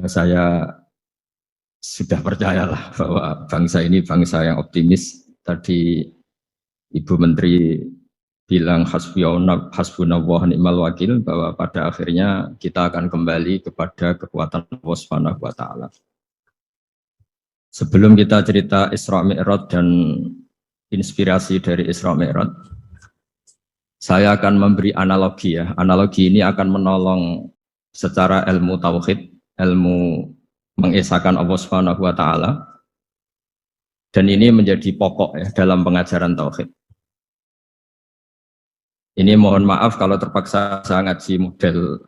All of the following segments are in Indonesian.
Saya sudah percayalah bahwa bangsa ini bangsa yang optimis. Tadi Ibu Menteri bilang hasbunallah ni'mal wakil, bahwa pada akhirnya kita akan kembali kepada kekuatan Allah Subhanahu wa taala. Sebelum kita cerita Isra Mi'raj dan inspirasi dari Isra Mi'raj, saya akan memberi analogi ya. Analogi ini akan menolong secara ilmu tauhid, ilmu mengesahkan Allah Subhanahu wa taala, dan ini menjadi pokok ya dalam pengajaran tauhid. Ini mohon maaf kalau terpaksa saya ngaji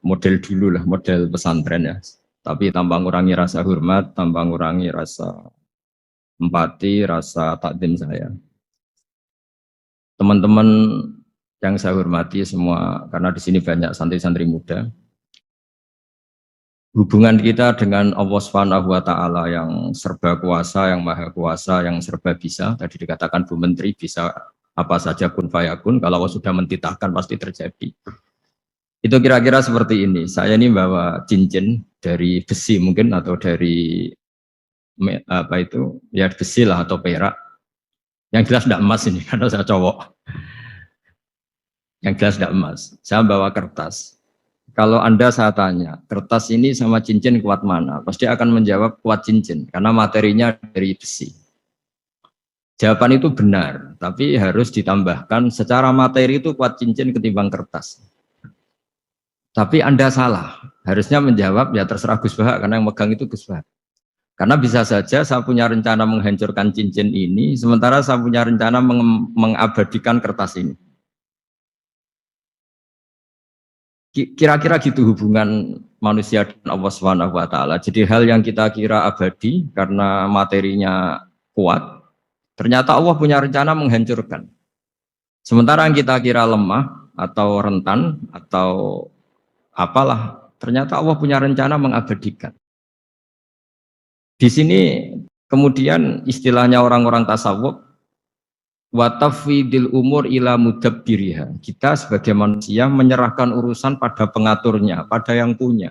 model dulu lah, model pesantren ya. Tapi tanpa ngurangi rasa hormat, tanpa ngurangi rasa empati, rasa takdim saya. Teman-teman yang saya hormati semua, karena di sini banyak santri-santri muda. Hubungan kita dengan Allah Subhanahu wa taala yang serba kuasa, yang maha kuasa, yang serba bisa. Tadi dikatakan Bu Menteri bisa apa saja kun fayakun, kalau Allah sudah mentitahkan pasti terjadi. Itu kira-kira seperti ini. Saya ini bawa cincin dari besi mungkin, atau dari apa itu, ya besi lah atau perak. Yang jelas tidak emas ini, karena saya cowok. Yang jelas tidak emas. Saya bawa kertas. Kalau Anda saya tanya, kertas ini sama cincin kuat mana? Pasti akan menjawab kuat cincin, karena materinya dari besi. Jawaban itu benar, tapi harus ditambahkan secara materi itu kuat cincin ketimbang kertas. Tapi Anda salah, harusnya menjawab ya terserah Gus Bahak, karena yang megang itu Gus Bahak. Karena bisa saja saya punya rencana menghancurkan cincin ini, sementara saya punya rencana mengabadikan kertas ini. Kira-kira gitu hubungan manusia dan Allah Subhanahu wa taala. Jadi hal yang kita kira abadi karena materinya kuat, ternyata Allah punya rencana menghancurkan. Sementara yang kita kira lemah atau rentan atau apalah, ternyata Allah punya rencana mengabadikan. Di sini kemudian istilahnya orang-orang tasawuf, wa tafwidil umur ila mudabbiriha. Kita sebagai manusia menyerahkan urusan pada pengaturnya, pada yang punya.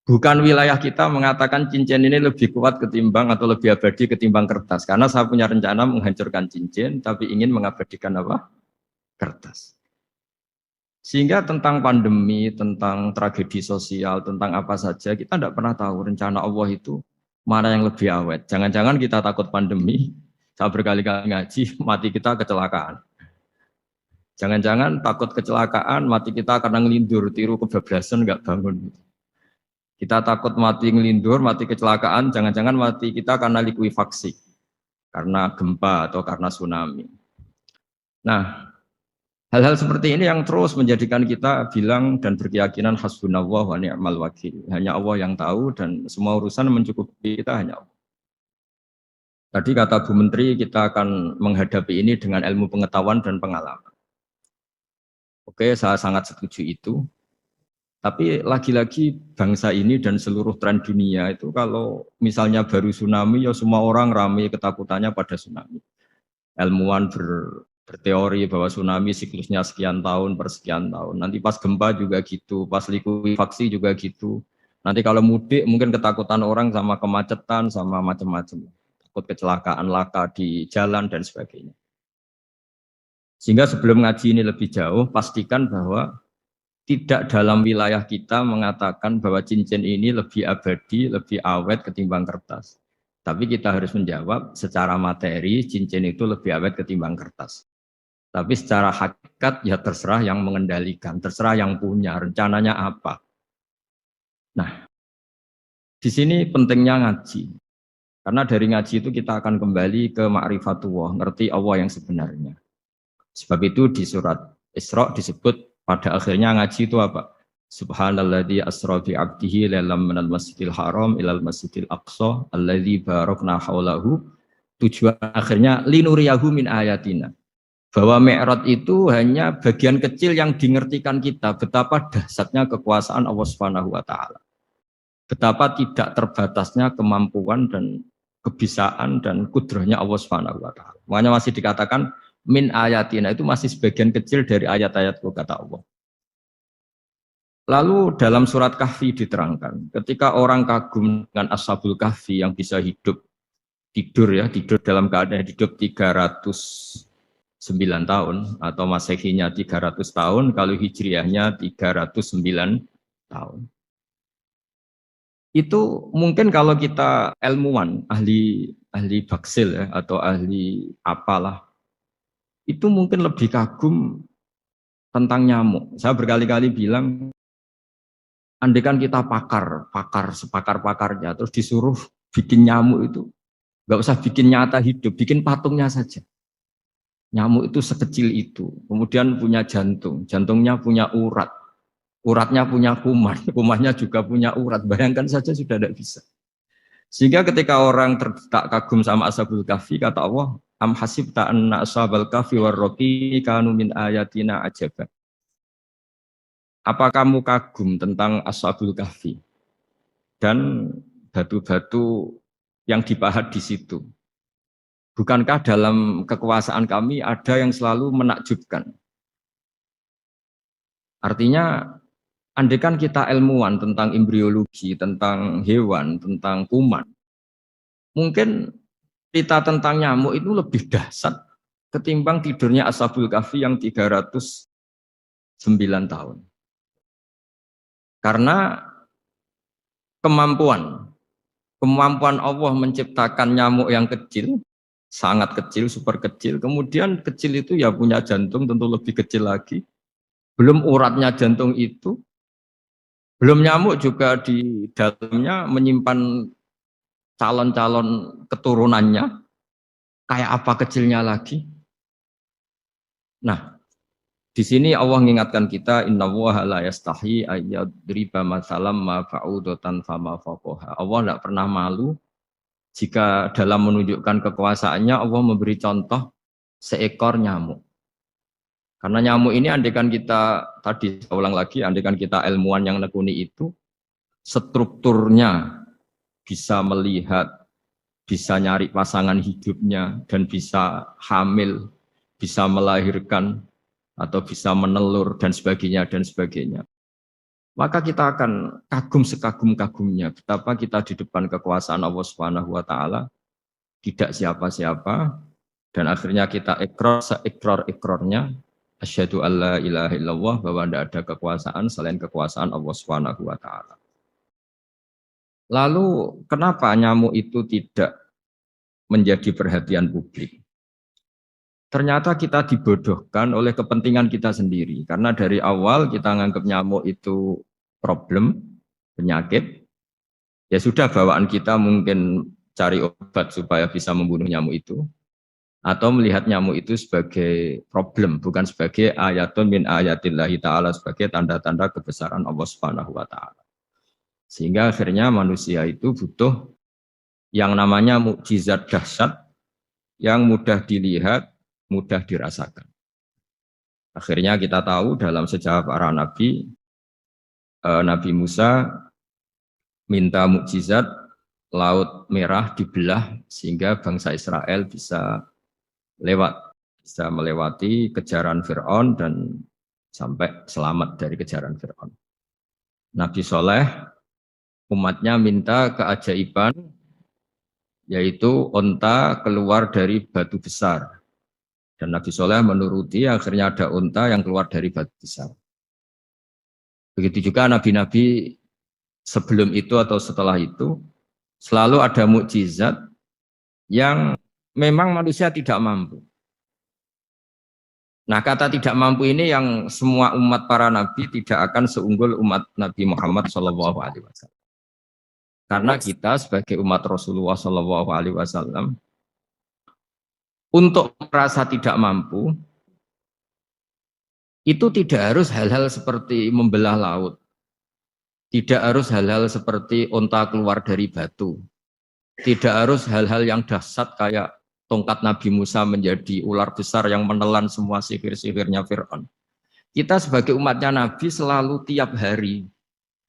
Bukan wilayah kita mengatakan cincin ini lebih kuat ketimbang atau lebih abadi ketimbang kertas. Karena saya punya rencana menghancurkan cincin, tapi ingin mengabadikan apa? Kertas. Sehingga tentang pandemi, tentang tragedi sosial, tentang apa saja, kita tidak pernah tahu rencana Allah itu mana yang lebih awet. Jangan-jangan kita takut pandemi, saya berkali-kali ngaji, mati kita kecelakaan. Jangan-jangan takut kecelakaan, mati kita karena ngelindur, tiru kebablasan, nggak bangun. Kita takut mati ngelindur, mati kecelakaan, jangan-jangan mati kita karena likuifaksi, karena gempa atau karena tsunami. Nah, hal-hal seperti ini yang terus menjadikan kita bilang dan berkeyakinan hasbunallah wa ni'mal wakil. Hanya Allah yang tahu dan semua urusan mencukupi kita hanya Allah. Tadi kata Bu Menteri, kita akan menghadapi ini dengan ilmu pengetahuan dan pengalaman. Oke, saya sangat setuju itu. Tapi lagi-lagi bangsa ini dan seluruh tren dunia itu kalau misalnya baru tsunami, ya semua orang ramai ketakutannya pada tsunami. Ilmuwan berteori bahwa tsunami siklusnya sekian tahun per sekian tahun. Nanti pas gempa juga gitu, pas likuifaksi juga gitu. Nanti kalau mudik mungkin ketakutan orang sama kemacetan, sama macam-macam. Takut kecelakaan laka di jalan dan sebagainya. Sehingga sebelum ngaji ini lebih jauh, pastikan bahwa tidak dalam wilayah kita mengatakan bahwa cincin ini lebih abadi, lebih awet ketimbang kertas. Tapi kita harus menjawab secara materi, cincin itu lebih awet ketimbang kertas. Tapi secara hakikat ya terserah yang mengendalikan, terserah yang punya, rencananya apa. Nah, di sini pentingnya ngaji. Karena dari ngaji itu kita akan kembali ke ma'rifatullah, ngerti Allah yang sebenarnya. Sebab itu di surat Isra disebut pada akhirnya ngaji itu apa? Subhanalladzi asra bi 'abdihi lailam minal masjidil haram ilal masjidil aqsa alladzi barakna haulahu. Tujuan akhirnya linuriyahu min ayatina. Bahwa Mi'raj itu hanya bagian kecil yang dingertikan kita betapa dahsyatnya kekuasaan Allah Subhanahu wa taala. Betapa tidak terbatasnya kemampuan dan kebisaan dan kudrahnya Allah Subhanahu wa taala. Makanya masih dikatakan min ayatina, itu masih sebagian kecil dari ayat-ayatku kata Allah. Lalu dalam surat Kahfi diterangkan, ketika orang kagum dengan Ashabul Kahfi yang bisa hidup, tidur dalam keadaan hidup 309 tahun, atau Masehinya 300 tahun, kalau Hijriahnya 309 tahun. Itu mungkin kalau kita ilmuwan, ahli baksil ya, atau ahli apalah, itu mungkin lebih kagum tentang nyamuk. Saya berkali-kali bilang, andaikan kita sepakar-pakarnya, terus disuruh bikin nyamuk itu, nggak usah bikin nyata hidup, bikin patungnya saja. Nyamuk itu sekecil itu, kemudian punya jantung, jantungnya punya urat, uratnya punya kuman, kumannya juga punya urat. Bayangkan saja sudah tidak bisa. Sehingga ketika orang tak kagum sama Ashabul Kahfi, kata Allah, am hasibta anna ashabal kahfi warraqi kanu min ayatina ajaba. Apa kamu kagum tentang Ashabul Kahfi dan batu-batu yang dipahat di situ? Bukankah dalam kekuasaan kami ada yang selalu menakjubkan? Artinya, andaikan kita ilmuwan tentang embriologi, tentang hewan, tentang kuman, mungkin cerita tentang nyamuk itu lebih dahsyat ketimbang tidurnya Ashabul Kahfi yang 309 tahun. Karena kemampuan Allah menciptakan nyamuk yang kecil, sangat kecil, super kecil, kemudian kecil itu ya punya jantung tentu lebih kecil lagi, belum uratnya jantung itu, belum nyamuk juga di dalamnya menyimpan calon-calon keturunannya, kayak apa kecilnya lagi. Nah, di sini Allah mengingatkan kita, innallaha la yastahi ayyadriba mathalam ma fa'udatan fama faqaha. Allah tidak pernah malu jika dalam menunjukkan kekuasaannya Allah memberi contoh seekor nyamuk. Karena nyamuk ini andaikan kita, tadi saya ulang lagi, andaikan kita ilmuwan yang nekuni itu, strukturnya bisa melihat, bisa nyari pasangan hidupnya, dan bisa hamil, bisa melahirkan, atau bisa menelur, dan sebagainya, dan sebagainya. Maka kita akan kagum sekagum-kagumnya, betapa kita di depan kekuasaan Allah Subhanahu wa Ta'ala, tidak siapa-siapa, dan akhirnya kita seikrar-ikrarnya, asyhadu alla ilaha illallah, bahwa tidak ada kekuasaan selain kekuasaan Allah Subhanahu wa Ta'ala. Lalu kenapa nyamuk itu tidak menjadi perhatian publik? Ternyata kita dibodohkan oleh kepentingan kita sendiri. Karena dari awal kita menganggap nyamuk itu problem, penyakit. Ya sudah, bawaan kita mungkin cari obat supaya bisa membunuh nyamuk itu. Atau melihat nyamuk itu sebagai problem, bukan sebagai ayatun min ayatillahi ta'ala, sebagai tanda-tanda kebesaran Allah Subhanahu wa Ta'ala. Sehingga akhirnya manusia itu butuh yang namanya mukjizat dahsyat yang mudah dilihat, mudah dirasakan. Akhirnya kita tahu dalam sejarah para nabi, Nabi Musa minta mukjizat Laut Merah dibelah sehingga bangsa Israel bisa melewati kejaran Fir'aun dan sampai selamat dari kejaran Fir'aun. Nabi Soleh umatnya minta keajaiban, yaitu onta keluar dari batu besar. Dan Nabi Soleh menuruti, akhirnya ada onta yang keluar dari batu besar. Begitu juga nabi-nabi sebelum itu atau setelah itu, selalu ada mukjizat yang memang manusia tidak mampu. Nah, kata tidak mampu ini yang semua umat para nabi tidak akan seunggul umat Nabi Muhammad SAW. Karena kita sebagai umat Rasulullah SAW untuk merasa tidak mampu itu tidak harus hal-hal seperti membelah laut, tidak harus hal-hal seperti onta keluar dari batu, tidak harus hal-hal yang dahsyat kayak tongkat Nabi Musa menjadi ular besar yang menelan semua sihir-sihirnya Fir'aun. Kita sebagai umatnya Nabi selalu tiap hari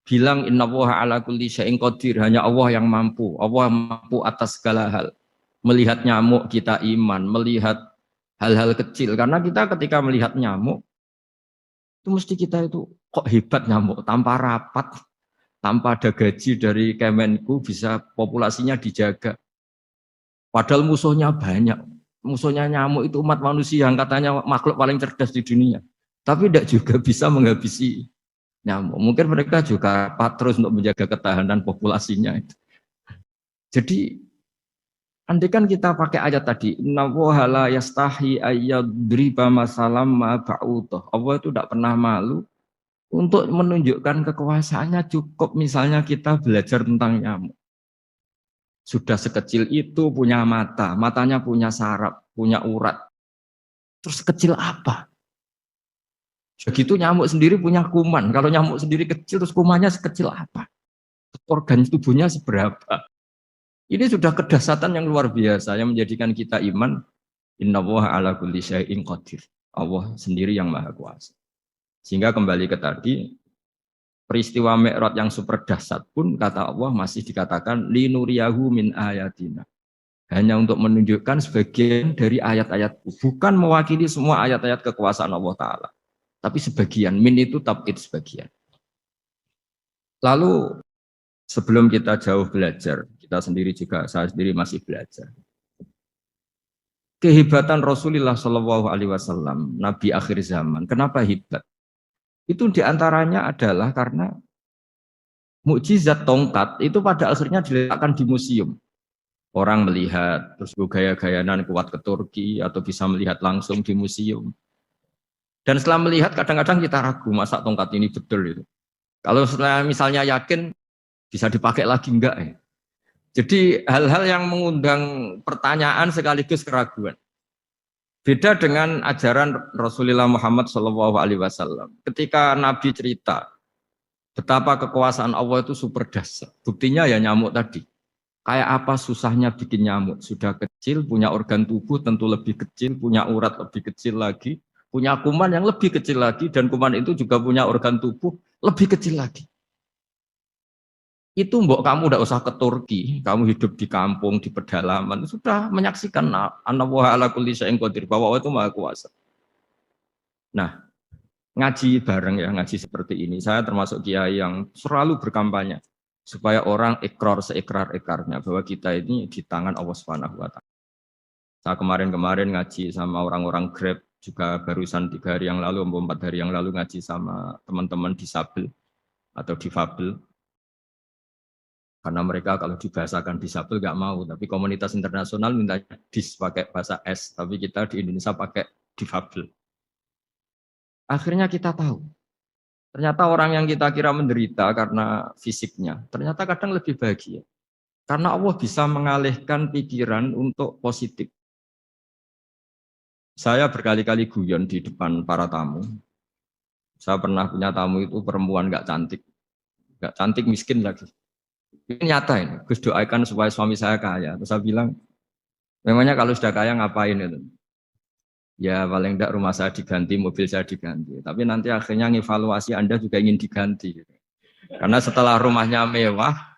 bilang innallaha ala kulli syai'in qadir, hanya Allah yang mampu. Allah mampu atas segala hal. Melihat nyamuk kita iman, melihat hal-hal kecil. Karena kita ketika melihat nyamuk itu mesti kita itu Kok hebat nyamuk, tanpa rapat, tanpa ada gaji dari Kemenku bisa populasinya dijaga. Padahal musuhnya banyak. Musuhnya nyamuk itu umat manusia yang katanya makhluk paling cerdas di dunia. Tapi tidak juga bisa menghabisi nyamuk. Mungkin mereka juga rapat terus untuk menjaga ketahanan populasinya. Jadi andai kan kita pakai ayat tadi, inna woha la yastahi ayyadriba masalam ma ba'udah. Allah itu tidak pernah malu untuk menunjukkan kekuasaannya. Cukup misalnya kita belajar tentang nyamuk. Sudah sekecil itu punya mata, matanya punya saraf, punya urat. Terus sekecil apa? Begitu nyamuk sendiri punya kuman. Kalau nyamuk sendiri kecil, terus kumannya sekecil apa? Organ tubuhnya seberapa? Ini sudah kedahsyatan yang luar biasa yang menjadikan kita iman. Innallaha ala kulli syai'in qadir. Allah sendiri yang maha kuasa. Sehingga kembali ke tadi, peristiwa Mi'raj yang super dahsyat pun kata Allah masih dikatakan linuriyahu min ayatina. Hanya untuk menunjukkan sebagian dari ayat-ayatku. Bukan mewakili semua ayat-ayat kekuasaan Allah Ta'ala. Tapi sebagian, min itu tab'id sebagian. Lalu sebelum kita jauh belajar, kita sendiri juga, saya sendiri masih belajar. Kehebatan Rasulullah Shallallahu Alaihi Wasallam, Nabi akhir zaman. Kenapa hebat? Itu diantaranya adalah karena mukjizat tongkat itu pada akhirnya diletakkan di museum. Orang melihat, terus gaya-gayanan kuat ke Turki, atau bisa melihat langsung di museum. Dan setelah melihat, kadang-kadang kita ragu, masa tongkat ini betul itu. Kalau setelah misalnya yakin, bisa dipakai lagi enggak ya? Jadi hal-hal yang mengundang pertanyaan sekaligus keraguan. Beda dengan ajaran Rasulullah Muhammad SAW. Ketika Nabi cerita betapa kekuasaan Allah itu super dahsyat. Buktinya ya nyamuk tadi. Kayak apa susahnya bikin nyamuk? Sudah kecil, punya organ tubuh tentu lebih kecil, punya urat lebih kecil lagi, punya kuman yang lebih kecil lagi, dan kuman itu juga punya organ tubuh lebih kecil lagi. Itu mbok kamu udah usah ke Turki, kamu hidup di kampung, di pedalaman, sudah menyaksikan Anallaha ala kulli syai'in qadir, bahwa Allah itu maha kuasa. Nah, ngaji bareng ya, ngaji seperti ini. Saya termasuk kiai yang selalu berkampanye supaya orang ikrar seikrar-ikrarnya bahwa kita ini di tangan Allah Subhanahu wa taala. Saya kemarin-kemarin ngaji sama orang-orang Grab, juga barusan 3 hari yang lalu, 4 hari yang lalu ngaji sama teman-teman disabel atau difabel. Karena mereka kalau dibahasakan disabel nggak mau, tapi komunitas internasional minta dis pakai bahasa S, tapi kita di Indonesia pakai difabel. Akhirnya kita tahu, ternyata orang yang kita kira menderita karena fisiknya, ternyata kadang lebih bahagia. Karena Allah bisa mengalihkan pikiran untuk positif. Saya berkali-kali guyon di depan para tamu. Saya pernah punya tamu itu perempuan nggak cantik miskin lagi. Ini nyata ini, Gus doakan supaya suami saya kaya. Terus saya bilang, memangnya kalau sudah kaya ngapain itu? Ya paling tidak rumah saya diganti, mobil saya diganti. Tapi nanti akhirnya ngevaluasi Anda juga ingin diganti. Karena setelah rumahnya mewah,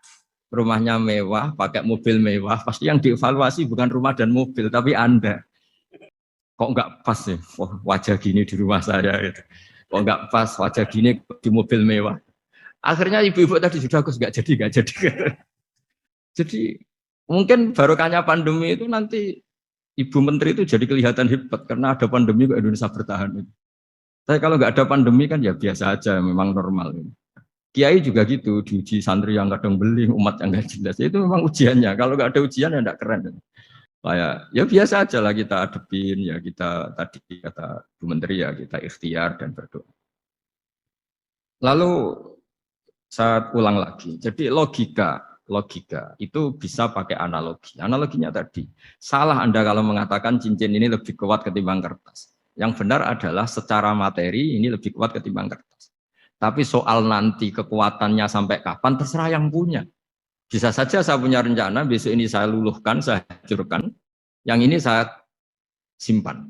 pakai mobil mewah, pasti yang dievaluasi bukan rumah dan mobil, tapi Anda. Kok nggak pas ya, wajah gini di rumah saya gitu. Kok nggak pas wajah gini di mobil mewah. Akhirnya ibu-ibu tadi sudah Gus nggak jadi. Jadi mungkin barokahnya pandemi itu nanti Ibu Menteri itu jadi kelihatan hebat karena ada pandemi kok Indonesia bertahan. Tapi kalau nggak ada pandemi kan ya biasa aja, memang normal. Kiai juga gitu, diuji santri yang kadang beling, umat yang nggak jelas. Itu memang ujiannya. Kalau nggak ada ujian ya nggak keren. Kayak ya biasa aja lah kita adepin, ya kita tadi kata Bu Menteri ya kita ikhtiar dan berdoa. Lalu saya ulang lagi. Jadi logika itu bisa pakai analogi. Analoginya tadi, salah Anda kalau mengatakan cincin ini lebih kuat ketimbang kertas. Yang benar adalah secara materi ini lebih kuat ketimbang kertas. Tapi soal nanti kekuatannya sampai kapan terserah yang punya. Bisa saja saya punya rencana besok ini saya luluhkan, saya hancurkan. Yang ini saya simpan.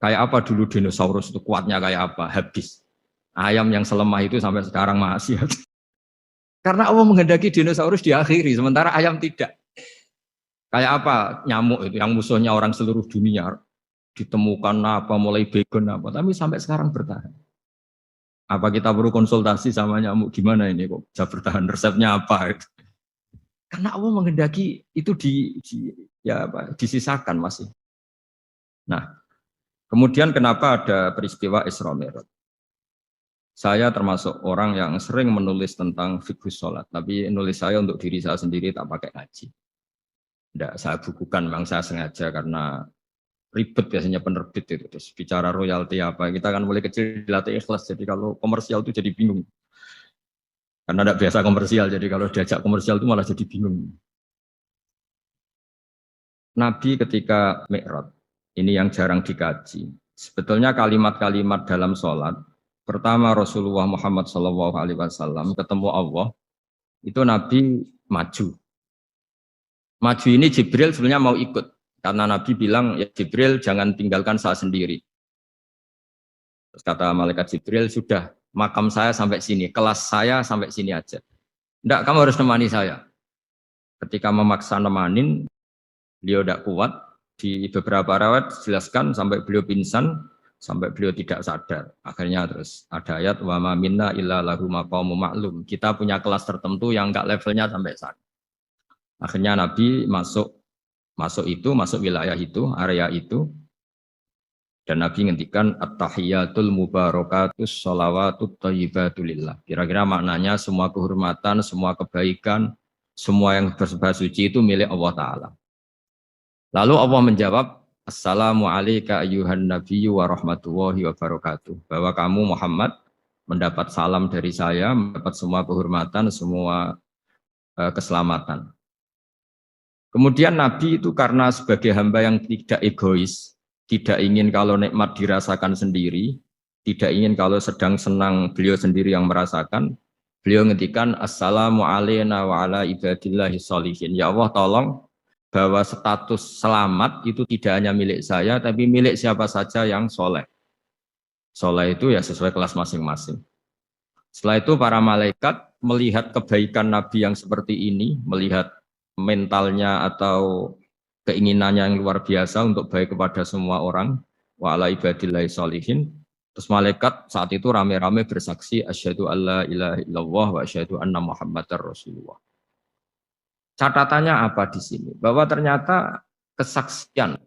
Kayak apa dulu dinosaurus itu kuatnya kayak apa? Habis. Ayam yang selemah itu sampai sekarang masih. Karena Allah menghendaki dinosaurus diakhiri, sementara ayam tidak. Kayak apa nyamuk itu yang musuhnya orang seluruh dunia, ditemukan apa, mulai begon apa, tapi sampai sekarang bertahan. Apa kita perlu konsultasi sama nyamuk gimana ini kok bisa bertahan, resepnya apa? Gitu. Karena Allah menghendaki itu ya apa, disisakan masih. Nah, kemudian kenapa ada peristiwa Isra Mi'raj? Saya termasuk orang yang sering menulis tentang fikih sholat, tapi nulis saya untuk diri saya sendiri tak pakai ngaji. Tidak saya bukukan, memang saya sengaja karena ribet biasanya penerbit itu. Terus bicara royalti apa, kita kan mulai kecil dilatih ikhlas, jadi kalau komersial itu jadi bingung. Karena tidak biasa komersial, jadi kalau diajak komersial itu malah jadi bingung. Nabi ketika Mi'raj, ini yang jarang dikaji. Sebetulnya kalimat-kalimat dalam sholat, pertama Rasulullah Muhammad SAW ketemu Allah, itu Nabi maju. Maju ini Jibril sebenarnya mau ikut, karena Nabi bilang, ya Jibril jangan tinggalkan saya sendiri. Terus kata malaikat Jibril, sudah makam saya sampai sini, kelas saya sampai sini aja. Enggak, kamu harus nemani saya. Ketika memaksa nemanin, beliau tidak kuat. Di beberapa rawat dijelaskan sampai beliau pingsan, sampai beliau tidak sadar. Akhirnya terus ada ayat wa ma minna illa lahu maqamun ma'lum. Kita punya kelas tertentu yang enggak levelnya sampai sana. Akhirnya Nabi masuk wilayah itu, area itu. Dan Nabi ngendikan at-tahiyatul mubarakatus sholawatut thayyibatulillah. Kira-kira maknanya semua kehormatan, semua kebaikan, semua yang bersembah suci itu milik Allah Ta'ala. Lalu Allah menjawab, Assalamu alayka ayyuhan nabiyyu wa rahmatullahi wa barakatuh. Bahwa kamu Muhammad mendapat salam dari saya, mendapat semua kehormatan, semua keselamatan. Kemudian Nabi itu karena sebagai hamba yang tidak egois, tidak ingin kalau nikmat dirasakan sendiri, tidak ingin kalau sedang senang beliau sendiri yang merasakan, beliau ngendikan Assalamu alayna wa ala ibadillahi sholihin. Ya Allah tolong bahwa status selamat itu tidak hanya milik saya, tapi milik siapa saja yang soleh. Soleh itu ya sesuai kelas masing-masing. Setelah itu para malaikat melihat kebaikan Nabi yang seperti ini, melihat mentalnya atau keinginannya yang luar biasa untuk baik kepada semua orang, wa ala ibadillahi sholihin. Terus malaikat saat itu rame-rame bersaksi asyhadu alla ilaha illallah wa asyhadu anna muhammadar rasulullah. Catatannya apa di sini? Bahwa ternyata kesaksian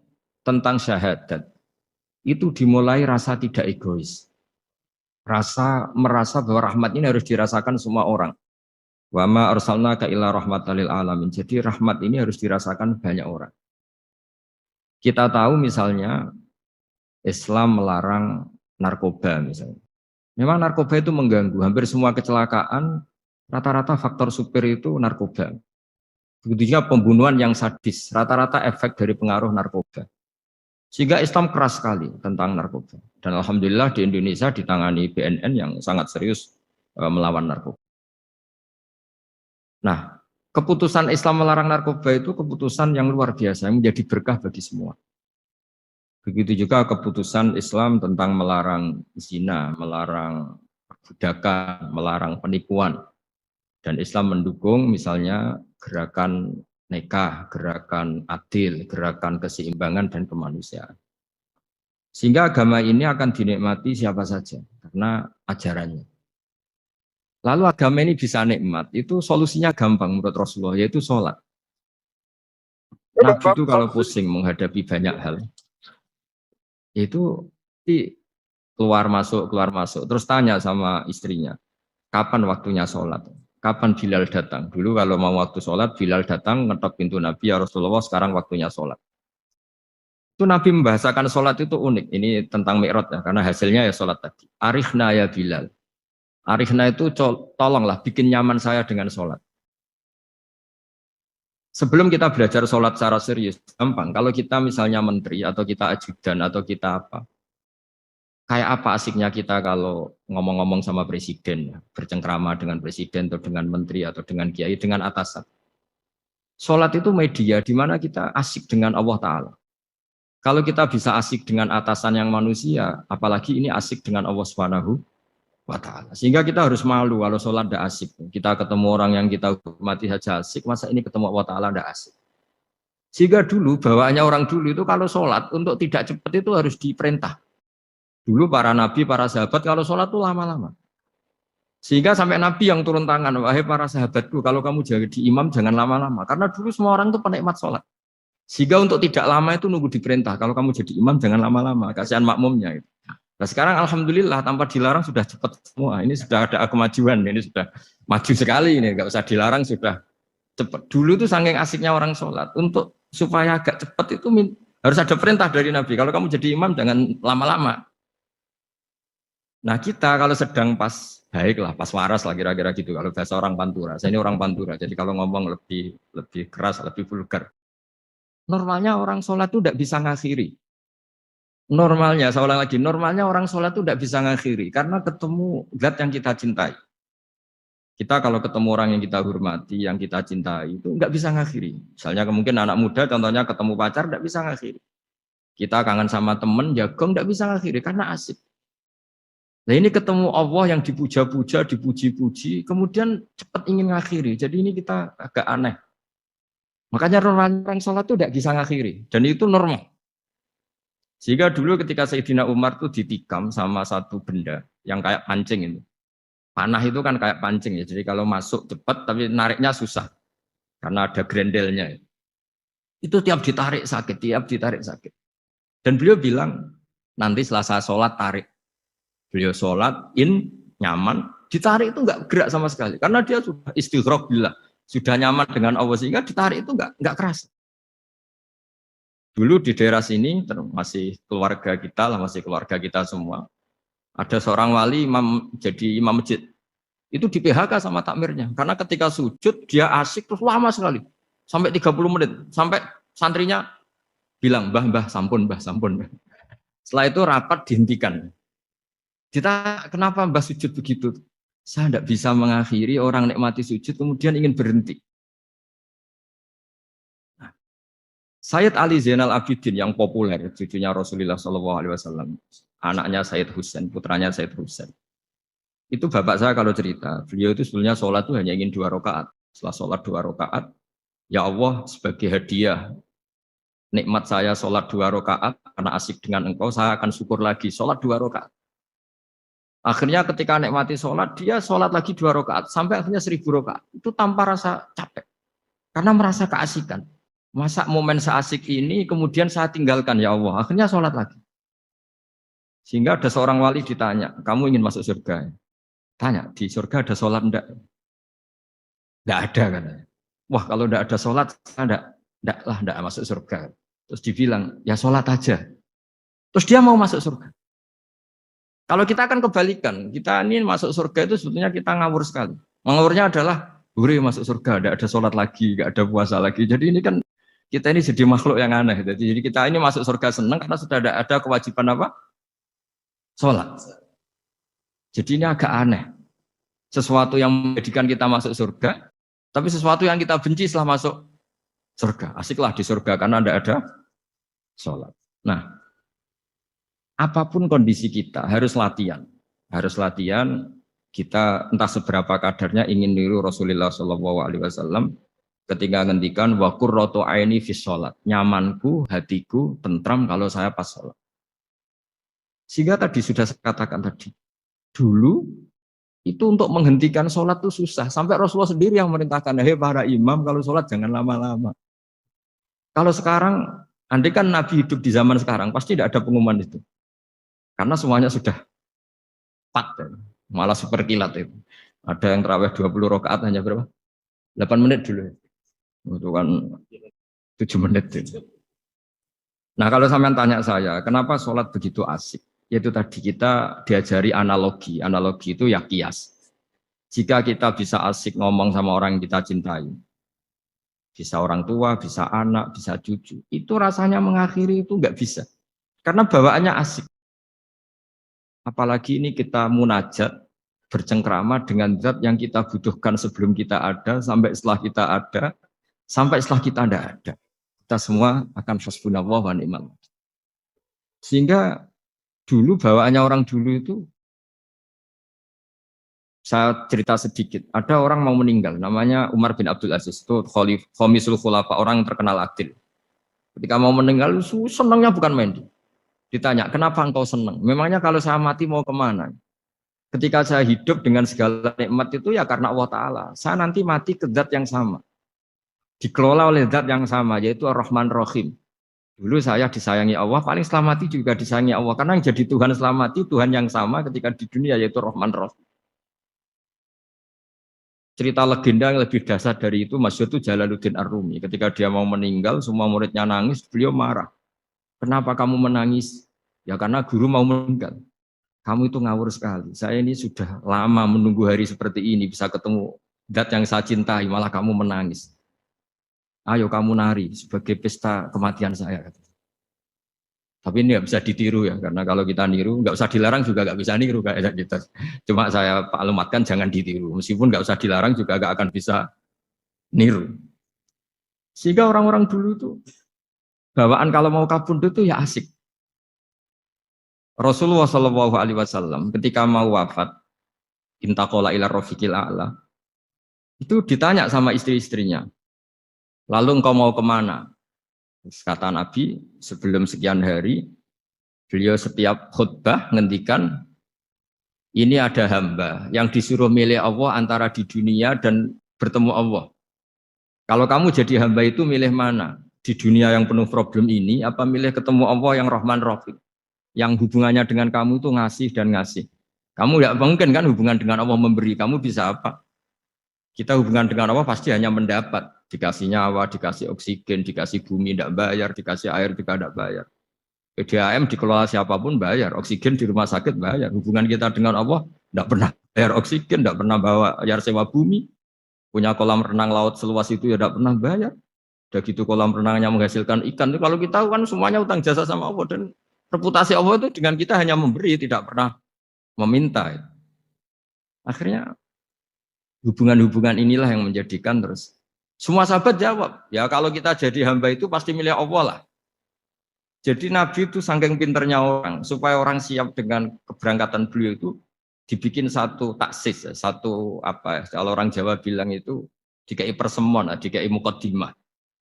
tentang syahadat itu dimulai rasa tidak egois. Merasa bahwa rahmat ini harus dirasakan semua orang. Wa ma arsalnaka illa rahmatan lil alamin. Jadi rahmat ini harus dirasakan banyak orang. Kita tahu misalnya Islam melarang narkoba misalnya. Memang narkoba itu mengganggu. Hampir semua kecelakaan rata-rata faktor supir itu narkoba. Begitu juga pembunuhan yang sadis, rata-rata efek dari pengaruh narkoba. Sehingga Islam keras sekali tentang narkoba. Dan alhamdulillah di Indonesia ditangani BNN yang sangat serius melawan narkoba. Nah, keputusan Islam melarang narkoba itu keputusan yang luar biasa, yang menjadi berkah bagi semua. Begitu juga keputusan Islam tentang melarang zina, melarang perbudakan, melarang penipuan. Dan Islam mendukung misalnya gerakan nikah, gerakan adil, gerakan keseimbangan dan kemanusiaan. Sehingga agama ini akan dinikmati siapa saja karena ajarannya. Lalu agama ini bisa nikmat, itu solusinya gampang menurut Rasulullah, yaitu sholat. Nabi itu kalau pusing menghadapi banyak hal, itu keluar masuk, terus tanya sama istrinya, kapan waktunya sholat? Kapan Bilal datang? Dulu kalau mau waktu sholat, Bilal datang, ngetok pintu Nabi, ya Rasulullah sekarang waktunya sholat. Itu Nabi membahasakan sholat itu unik. Ini tentang Mi'raj ya, karena hasilnya ya sholat tadi. Arifna ya Bilal. Arifna itu tolonglah bikin nyaman saya dengan sholat. Sebelum kita belajar sholat secara serius, gampang. Kalau kita misalnya menteri, atau kita ajudan, atau kita apa, kayak apa asiknya kita kalau ngomong-ngomong sama presiden, bercengkrama dengan presiden, atau dengan menteri, atau dengan kiai, dengan atasan. Sholat itu media di mana kita asik dengan Allah Ta'ala. Kalau kita bisa asik dengan atasan yang manusia, apalagi ini asik dengan Allah Subhanahu wa Ta'ala. Sehingga kita harus malu kalau sholat tidak asik. Kita ketemu orang yang kita hormati saja asik, masa ini ketemu Allah Ta'ala tidak asik. Sehingga dulu, bawaannya orang dulu itu kalau sholat, untuk tidak cepat itu harus diperintah. Dulu para nabi, para sahabat kalau sholat itu lama-lama. Sehingga sampai Nabi yang turun tangan, wahai para sahabatku, kalau kamu jadi imam jangan lama-lama. Karena dulu semua orang itu penikmat sholat. Sehingga untuk tidak lama itu nunggu diperintah. Kalau kamu jadi imam jangan lama-lama, kasihan makmumnya. Gitu. Nah sekarang alhamdulillah tanpa dilarang sudah cepat semua. Ini sudah ada kemajuan, ini sudah maju sekali ini. Nggak usah dilarang sudah cepat. Dulu tuh saking asiknya orang sholat. Untuk supaya agak cepat itu harus ada perintah dari Nabi. Kalau kamu jadi imam jangan lama-lama. Nah kita kalau sedang pas baiklah, pas waras lah kira-kira gitu. Kalau bahasa orang Pantura, saya ini orang Pantura. Jadi kalau ngomong lebih keras, lebih vulgar. Normalnya orang sholat itu tidak bisa ngakhiri. Normalnya, saya ulang lagi, normalnya orang sholat itu tidak bisa ngakhiri. Karena ketemu zat yang kita cintai. Kita kalau ketemu orang yang kita hormati, yang kita cintai, itu nggak bisa ngakhiri. Misalnya mungkin anak muda, contohnya ketemu pacar, nggak bisa ngakhiri. Kita kangen sama temen, jagung, nggak bisa ngakhiri, karena asik. Nah ini ketemu Allah yang dipuja-puja, dipuji-puji, kemudian cepat ingin ngakhiri. Jadi ini kita agak aneh. Makanya orang sholat itu tidak bisa ngakhiri. Dan itu normal. Sehingga dulu ketika Sayyidina Umar itu ditikam sama satu benda yang kayak pancing itu. Panah itu kan kayak pancing ya. Jadi kalau masuk cepat tapi nariknya susah. Karena ada grendelnya. Itu tiap ditarik sakit, tiap ditarik sakit. Dan beliau bilang, nanti setelah saya sholat tarik. Beliau sholat, nyaman, ditarik itu enggak gerak sama sekali. Karena dia sudah istighraq billah. Sudah nyaman dengan Allah sehingga ditarik itu enggak keras. Dulu di daerah sini masih keluarga kita lah, masih keluarga kita semua. Ada seorang wali jadi imam masjid. Itu di PHK sama takmirnya. Karena ketika sujud dia asik terus lama sekali. Sampai 30 menit. Sampai santrinya bilang, mbah sampun, mbah sampun. Setelah itu rapat dihentikan. Kita kenapa mbah sujud begitu? Saya tidak bisa mengakhiri orang nikmati sujud kemudian ingin berhenti. Nah, Sayyid Ali Zainal Abidin yang populer, cucunya Rasulullah SAW, anaknya Sayyid Husain, putranya Sayyid Husain. Itu bapak saya kalau cerita, beliau itu sebenarnya sholat itu hanya ingin 2 rakaat. Setelah sholat 2 rakaat, ya Allah sebagai hadiah nikmat saya sholat 2 rakaat karena asik dengan engkau, saya akan syukur lagi sholat 2 rakaat. Akhirnya ketika nikmati sholat, dia sholat lagi 2 rakaat sampai akhirnya 1000 rakaat. Itu tanpa rasa capek. Karena merasa keasikan. Masa momen seasik ini kemudian saya tinggalkan ya Allah. Akhirnya sholat lagi. Sehingga ada seorang wali ditanya, kamu ingin masuk surga? Tanya, di surga ada sholat enggak? Enggak ada katanya. Wah kalau enggak ada sholat, enggak masuk surga. Terus dibilang, ya sholat aja. Terus dia mau masuk surga. Kalau kita akan kebalikan, kita ini masuk surga itu sebetulnya kita ngawur sekali. Ngawurnya adalah, masuk surga, tidak ada sholat lagi, tidak ada puasa lagi. Jadi ini kan, kita ini jadi makhluk yang aneh. Jadi kita ini masuk surga senang karena sudah ada kewajiban apa? Sholat. Jadi ini agak aneh. Sesuatu yang menjadikan kita masuk surga, tapi sesuatu yang kita benci setelah masuk surga. Asiklah di surga karena tidak ada sholat. Nah, apapun kondisi kita harus latihan. Harus latihan kita entah seberapa kadarnya ingin niru Rasulullah SAW ketika ngendikan wa qurratu aini fi sholat. Nyamanku, hatiku tentram kalau saya pas sholat. Sehingga tadi sudah saya katakan tadi. Dulu itu untuk menghentikan sholat itu susah. Sampai Rasulullah sendiri yang merintahkan, hei para imam kalau sholat jangan lama-lama. Kalau sekarang, andai kan Nabi hidup di zaman sekarang, pasti tidak ada pengumuman itu. Karena semuanya sudah pat, malah super kilat itu. Ada yang terawih 20 rakaat hanya berapa? 8 menit dulu. Itu kan 7 menit itu. Nah kalau sampean tanya saya, kenapa sholat begitu asik? Yaitu tadi kita diajari analogi. Analogi itu ya kias. Jika kita bisa asik ngomong sama orang yang kita cintai, bisa orang tua, bisa anak, bisa cucu, itu rasanya mengakhiri itu nggak bisa. Karena bawaannya asik. Apalagi ini kita munajat bercengkrama dengan zat yang kita butuhkan sebelum kita ada, sampai setelah kita ada, sampai setelah kita tidak ada. Kita semua akan hasbunallah wa ni'mal. Sehingga dulu bawaannya orang dulu itu, saya cerita sedikit. Ada orang mau meninggal, namanya Umar bin Abdul Aziz, itu Khomisul Khulafa, orang yang terkenal adil. Ketika mau meninggal, senangnya bukan main. Ditanya, kenapa engkau senang? Memangnya kalau saya mati mau kemana? Ketika saya hidup dengan segala nikmat itu ya karena Allah Ta'ala. Saya nanti mati ke zat yang sama. Dikelola oleh zat yang sama, yaitu Ar-Rahman Rahim. Dulu saya disayangi Allah, paling selamati juga disayangi Allah. Karena yang jadi Tuhan selamati, Tuhan yang sama ketika di dunia, yaitu Rahman Rahim. Cerita legenda yang lebih dasar dari itu, masyhur itu Jalaluddin Ar-Rumi. Ketika dia mau meninggal, semua muridnya nangis, beliau marah. Kenapa kamu menangis? Ya karena guru mau meninggal. Kamu itu ngawur sekali. Saya ini sudah lama menunggu hari seperti ini, bisa ketemu zat yang saya cintai, malah kamu menangis. Ayo kamu nari sebagai pesta kematian saya. Tapi ini nggak bisa ditiru ya, karena kalau kita niru, nggak usah dilarang juga nggak bisa niru kayak gitu. Cuma saya maklumatkan jangan ditiru. Meskipun nggak usah dilarang juga nggak akan bisa niru. Sehingga orang-orang dulu itu bawaan kalau mau kabundut itu ya asik. Rasulullah Shallallahu Alaihi Wasallam ketika mau wafat, intakola ila rofiqil a'la, itu ditanya sama istri-istrinya, lalu engkau mau kemana? Kata Nabi, sebelum sekian hari, beliau setiap khutbah ngendikan, ini ada hamba yang disuruh milih Allah antara di dunia dan bertemu Allah. Kalau kamu jadi hamba itu milih mana? Di dunia yang penuh problem ini, apa milih ketemu Allah yang Rahman Rahim? Yang hubungannya dengan kamu itu ngasih dan ngasih. Kamu tidak mungkin kan hubungan dengan Allah memberi, kamu bisa apa? Kita hubungan dengan Allah pasti hanya mendapat. Dikasih nyawa, dikasih oksigen, dikasih bumi tidak bayar, dikasih air juga tidak bayar. PDAM dikelola siapapun bayar, oksigen di rumah sakit bayar. Hubungan kita dengan Allah tidak pernah bayar oksigen, tidak pernah bayar sewa bumi. Punya kolam renang laut seluas itu ya tidak pernah bayar. Udah gitu kolam renangnya menghasilkan ikan. Kalau kita kan semuanya utang jasa sama Allah, dan reputasi Allah itu dengan kita hanya memberi, tidak pernah meminta. Akhirnya hubungan-hubungan inilah yang menjadikan terus. Semua sahabat jawab, ya kalau kita jadi hamba itu pasti milih Allah lah. Jadi Nabi itu saking pinternya orang, supaya orang siap dengan keberangkatan beliau itu dibikin satu taksis, satu apa? Kalau orang Jawa bilang itu dikai persemon, dikai mukaddimah.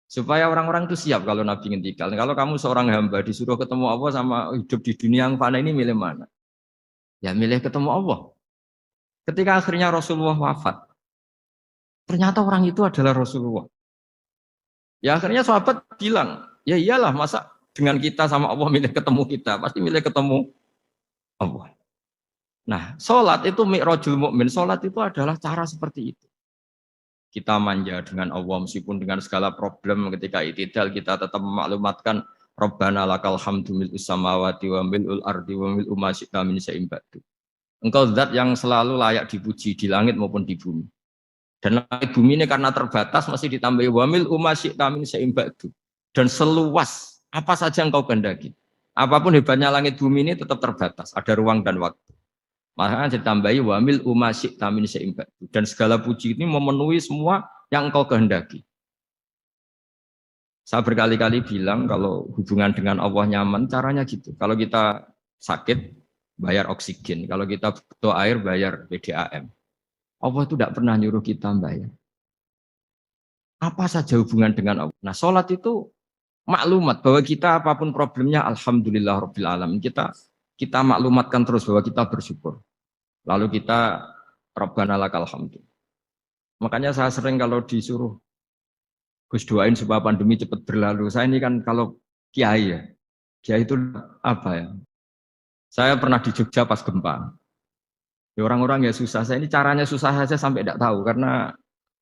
Supaya orang-orang itu siap kalau Nabi ngendikan. Kalau kamu seorang hamba disuruh ketemu Allah sama hidup di dunia yang fana ini, milih mana? Ya milih ketemu Allah. Ketika akhirnya Rasulullah wafat, ternyata orang itu adalah Rasulullah. Ya akhirnya sahabat bilang, ya iyalah masa dengan kita sama Allah milih ketemu kita, pasti milih ketemu Allah. Nah, sholat itu mi'rajul mu'min, sholat itu adalah cara seperti itu. Kita manja dengan Allah meskipun dengan segala problem, ketika itidal kita tetap memaklumatkan Rabbana lakal hamdu mil'us samawati wa mil'ul ardi wa mil'u ma syi'ta min syai'in ba'du. Engkau zat yang selalu layak dipuji di langit maupun di bumi. Dan langit bumi ini karena terbatas masih ditambahi wa mil'u ma syi'ta min syai'in ba'du. Dan seluas apa saja engkau kehendaki. Apapun hebatnya langit bumi ini tetap terbatas, ada ruang dan waktu. Makanya ditambahi wamil umasyik tamin seimbang, dan segala puji ini memenuhi semua yang engkau kehendaki. Saya berkali-kali bilang kalau hubungan dengan Allah nyaman caranya gitu. Kalau kita sakit bayar oksigen, kalau kita butuh air bayar PDAM. Allah itu tidak pernah nyuruh kita bayar. Apa saja hubungan dengan Allah. Nah, sholat itu maklumat bahwa kita apapun problemnya, alhamdulillah rabbil alamin. Kita maklumatkan terus bahwa kita bersyukur. Lalu kita Rabbana lakal hamdu. Makanya saya sering kalau disuruh Gus doain supaya pandemi cepat berlalu. Saya ini kan kalau kiai ya. Kiai itu apa ya? Saya pernah di Jogja pas gempa. Ya orang-orang ya susah. Saya ini caranya susah saja sampai tidak tahu, karena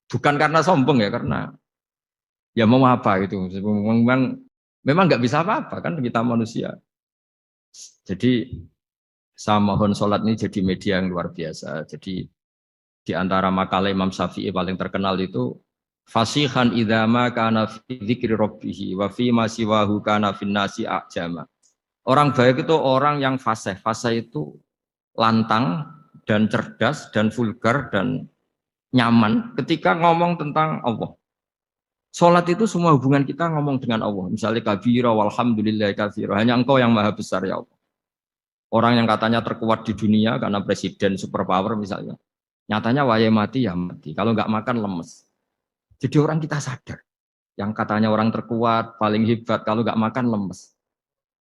bukan karena sombong ya, karena ya mau apa gitu. Memang nggak bisa apa-apa kan, kita manusia. Jadi saya mohon sholat ini jadi media yang luar biasa. Jadi di antara makalah Imam Syafi'i paling terkenal itu fasihan idama kana fi dzikri rabbih wa fi ma siwahu kana fin nasi ajama. Orang baik itu orang yang fasih. Fasih itu lantang dan cerdas dan vulgar dan nyaman ketika ngomong tentang Allah. Sholat itu semua hubungan kita ngomong dengan Allah. Misalnya kabira walhamdulillah katsira. Hanya engkau yang maha besar ya Allah. Orang yang katanya terkuat di dunia karena presiden superpower misalnya, nyatanya waya mati ya mati. Kalau nggak makan lemes. Jadi orang kita sadar, yang katanya orang terkuat, paling hebat, kalau nggak makan lemes.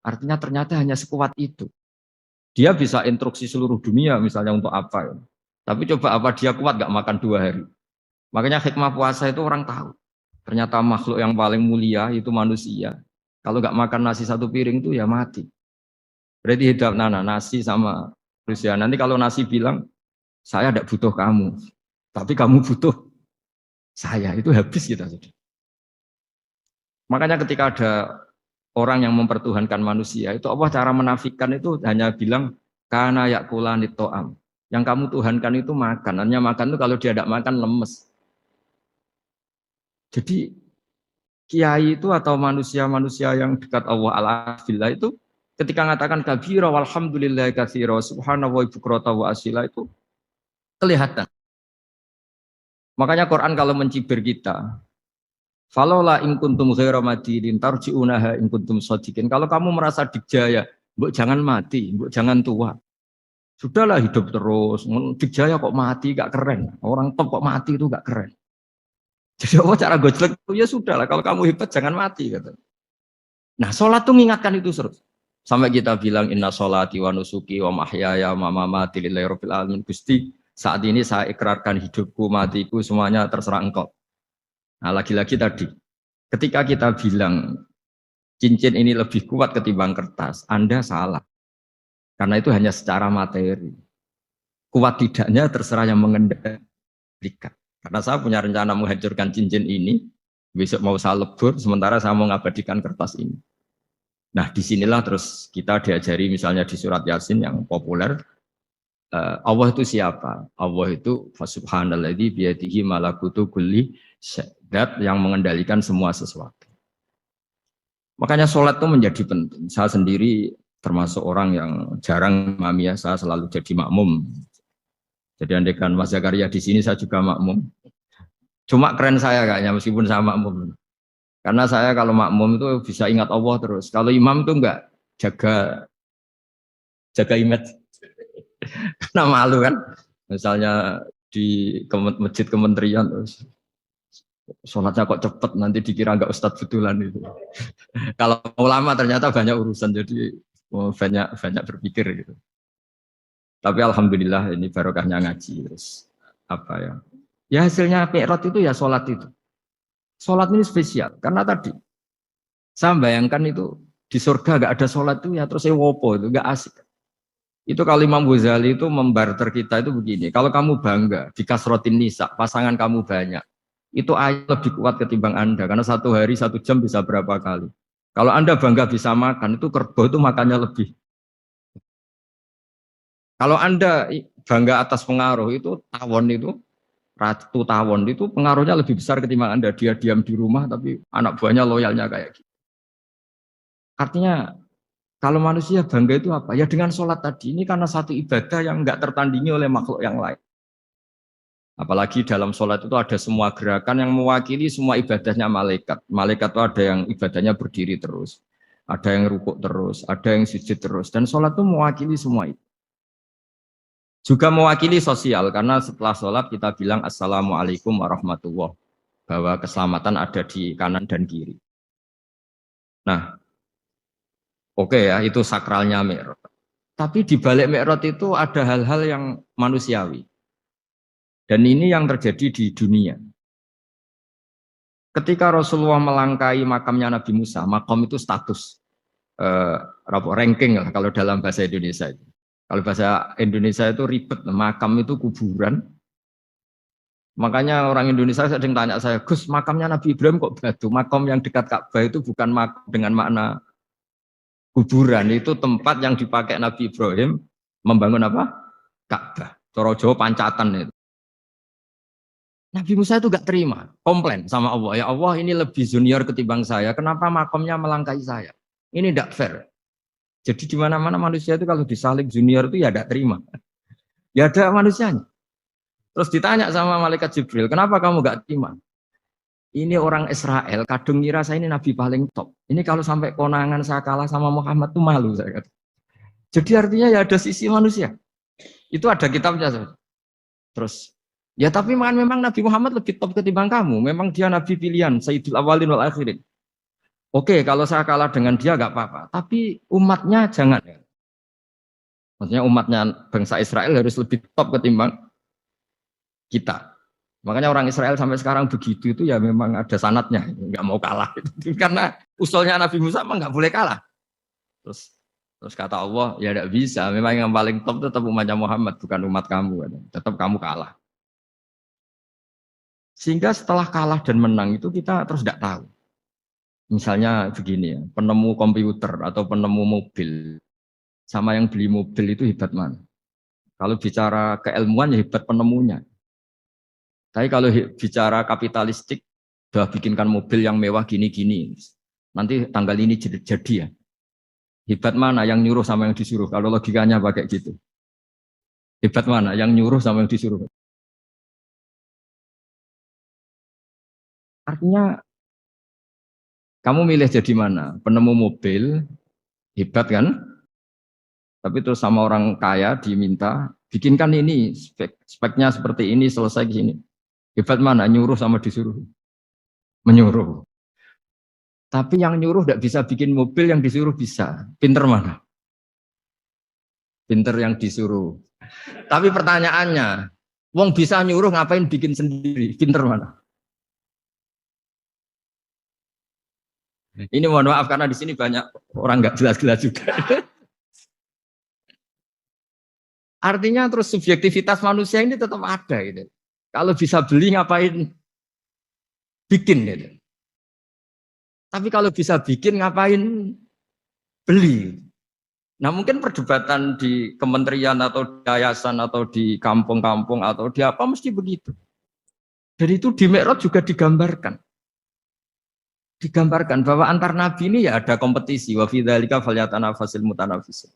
Artinya ternyata hanya sekuat itu. Dia bisa instruksi seluruh dunia misalnya untuk apa. Ya. Tapi coba apa dia kuat gak makan 2 hari. Makanya hikmah puasa itu orang tahu. Ternyata makhluk yang paling mulia itu manusia. Kalau gak makan nasi 1 piring itu ya mati. Berarti hidup nasi sama manusia. Nanti kalau nasi bilang, saya tidak butuh kamu. Tapi kamu butuh saya. Itu habis kita. Makanya ketika ada orang yang mempertuhankan manusia, itu Allah cara menafikan itu hanya bilang, karena yakulani to'am. Yang kamu tuhankan itu makan. Hanya makan itu kalau dia tidak makan lemes. Jadi kiai itu atau manusia-manusia yang dekat Allah al-afillah itu ketika mengatakan kabira walhamdulillah katsira subhanallah bukrata wa asila itu kelihatan. Makanya Quran kalau mencibir kita, falola in kuntum ghaira madinin tarji'unaha in kuntum shadiqin. Kalau kamu merasa dikjaya, mbok jangan mati, mbok jangan tua. Sudahlah hidup terus. Dikjaya kok mati gak keren. Orang top kok mati itu gak keren. Jadi apa cara gojlek itu ya sudah lah. Kalau kamu hebat jangan mati kata. Nah sholat tuh mengingatkan itu terus. Sampai kita bilang inna sholati wa nusuki wa mahyaya wa mamati lillahi rabbil alamin. Gusti saat ini saya ikrarkan hidupku, matiku semuanya terserah engkau. Nah lagi-lagi tadi ketika kita bilang cincin ini lebih kuat ketimbang kertas, Anda salah. Karena itu hanya secara materi. Kuat tidaknya terserah yang mengendalikan. Karena saya punya rencana menghancurkan cincin ini, besok mau saya lebur, sementara saya mau mengabadikan kertas ini. Nah disinilah terus kita diajari misalnya di surat Yasin yang populer, Allah itu siapa? Allah itu subhanalladzi biyadihi malakutu kulli syai'in, yang mengendalikan semua sesuatu. Makanya sholat itu menjadi penting. Saya sendiri termasuk orang yang jarang imami, saya selalu jadi makmum. Jadi andaikan Mas Zakaria di sini saya juga makmum. Cuma keren saya kayaknya meskipun saya makmum. Karena saya kalau makmum itu bisa ingat Allah terus. Kalau imam itu enggak jaga image. Karena malu kan. Misalnya di masjid kementerian terus sholatnya kok cepet nanti dikira enggak ustadz betulan itu. Kalau ulama ternyata banyak urusan jadi banyak berpikir gitu. Tapi alhamdulillah ini barokahnya ngaji terus apa ya? Ya hasilnya mi'raj itu ya sholat itu. Sholat ini spesial karena tadi saya bayangkan itu di surga gak ada sholat itu ya terus wopo itu gak asik. Itu kalau Imam Ghazali itu membarter kita itu begini. Kalau kamu bangga di kasrotin nisa, pasangan kamu banyak, itu ayat lebih kuat ketimbang Anda karena 1 hari 1 jam bisa berapa kali. Kalau Anda bangga bisa makan itu kerbau itu makannya lebih. Kalau Anda bangga atas pengaruh itu tawon itu ratu tawon itu pengaruhnya lebih besar ketimbang Anda. Dia diam di rumah tapi anak buahnya loyalnya kayak gitu. Artinya kalau manusia bangga itu apa? Ya dengan sholat tadi. Ini karena satu ibadah yang enggak tertandingi oleh makhluk yang lain. Apalagi dalam sholat itu ada semua gerakan yang mewakili semua ibadahnya malaikat. Malaikat itu ada yang ibadahnya berdiri terus. Ada yang rukuk terus. Ada yang sujud terus. Dan sholat itu mewakili semua itu. Juga mewakili sosial, karena setelah sholat kita bilang Assalamualaikum warahmatullahi wabarakatuh, bahwa keselamatan ada di kanan dan kiri. Nah, oke ya, itu sakralnya Mi'raj. Tapi di balik Mi'raj itu ada hal-hal yang manusiawi. Dan ini yang terjadi di dunia. Ketika Rasulullah melangkai makamnya Nabi Musa, makam itu status, ranking lah kalau dalam bahasa Indonesia itu. Kalau bahasa Indonesia itu ribet, makam itu kuburan. Makanya orang Indonesia sering tanya saya, Gus, makamnya Nabi Ibrahim kok batu? Makam yang dekat Ka'bah itu bukan makam dengan makna kuburan, itu tempat yang dipakai Nabi Ibrahim membangun apa? Ka'bah. Cara Jawa pancatan itu. Nabi Musa itu gak terima, komplain sama Allah. Ya Allah, ini lebih junior ketimbang saya. Kenapa makamnya melangkai saya? Ini tidak fair. Jadi di mana-mana manusia itu kalau disalib junior itu ya tidak terima. Ya ada manusianya. Terus ditanya sama malaikat Jibril, kenapa kamu gak terima? Ini orang Israel, kadung ngira saya ini nabi paling top. Ini kalau sampai konangan saya kalah sama Muhammad tuh malu saya kata. Jadi artinya ya ada sisi manusia. Itu ada kitabnya. Terus, ya tapi memang Nabi Muhammad lebih top ketimbang kamu. Memang dia nabi pilihan, Sayyidul Awalin wal Akhirin. Oke, kalau saya kalah dengan dia gak apa-apa. Tapi umatnya jangan. Maksudnya umatnya bangsa Israel harus lebih top ketimbang kita. Makanya orang Israel sampai sekarang begitu itu ya memang ada sanatnya, nggak mau kalah. Karena usulnya Nabi Musa memang nggak boleh kalah. Terus terus kata Allah, ya tidak bisa. Memang yang paling top tetap umatnya Muhammad, bukan umat kamu. Tetap kamu kalah. Sehingga setelah kalah dan menang itu kita terus tidak tahu. Misalnya begini ya, penemu komputer atau penemu mobil sama yang beli mobil itu hebat mana? Kalau bicara keilmuan ya hebat penemunya. Tapi kalau bicara kapitalistik, udah bikinkan mobil yang mewah gini-gini. Nanti tanggal ini jadi ya. Hebat mana yang nyuruh sama yang disuruh? Kalau logikanya pakai gitu. Hebat mana yang nyuruh sama yang disuruh? Artinya kamu milih jadi mana? Penemu mobil, hebat kan? Tapi terus sama orang kaya diminta, bikinkan ini, speknya seperti ini, selesai gini. Hebat mana? Nyuruh sama disuruh? Menyuruh. Tapi yang nyuruh tidak bisa bikin mobil, yang disuruh bisa. Pinter mana? Pinter yang disuruh. Tapi pertanyaannya, wong bisa nyuruh ngapain bikin sendiri? Pinter mana? Ini mohon maaf karena di sini banyak orang nggak jelas-jelas juga. Artinya terus subjektivitas manusia ini tetap ada gitu. Kalau bisa beli ngapain bikin gitu. Tapi kalau bisa bikin ngapain beli. Nah mungkin perdebatan di kementerian atau di yayasan atau di kampung-kampung atau di apa mesti begitu. Dan itu di Mi'raj juga digambarkan. Digambarkan bahwa antar nabi ini ya ada kompetisi. Wa fi dzalika falyatanafasil mutanafisun.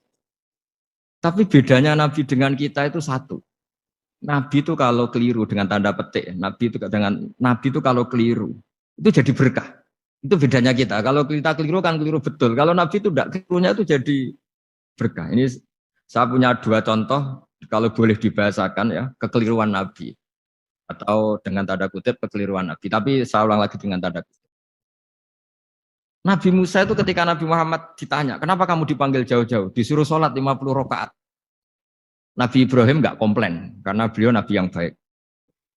Tapi bedanya nabi dengan kita itu satu. Nabi itu kalau keliru dengan tanda petik, nabi itu kalau keliru itu jadi berkah. Itu bedanya kita. Kalau kita keliru kan keliru betul. Kalau nabi itu tidak, kelirunya itu jadi berkah. Ini saya punya dua contoh kalau boleh dibahasakan ya, kekeliruan nabi atau dengan tanda kutip kekeliruan nabi. Tapi saya ulang lagi dengan tanda kutip. Nabi Musa itu ketika Nabi Muhammad ditanya, kenapa kamu dipanggil jauh-jauh? Disuruh sholat 50 rakaat. Nabi Ibrahim nggak komplain karena beliau nabi yang baik.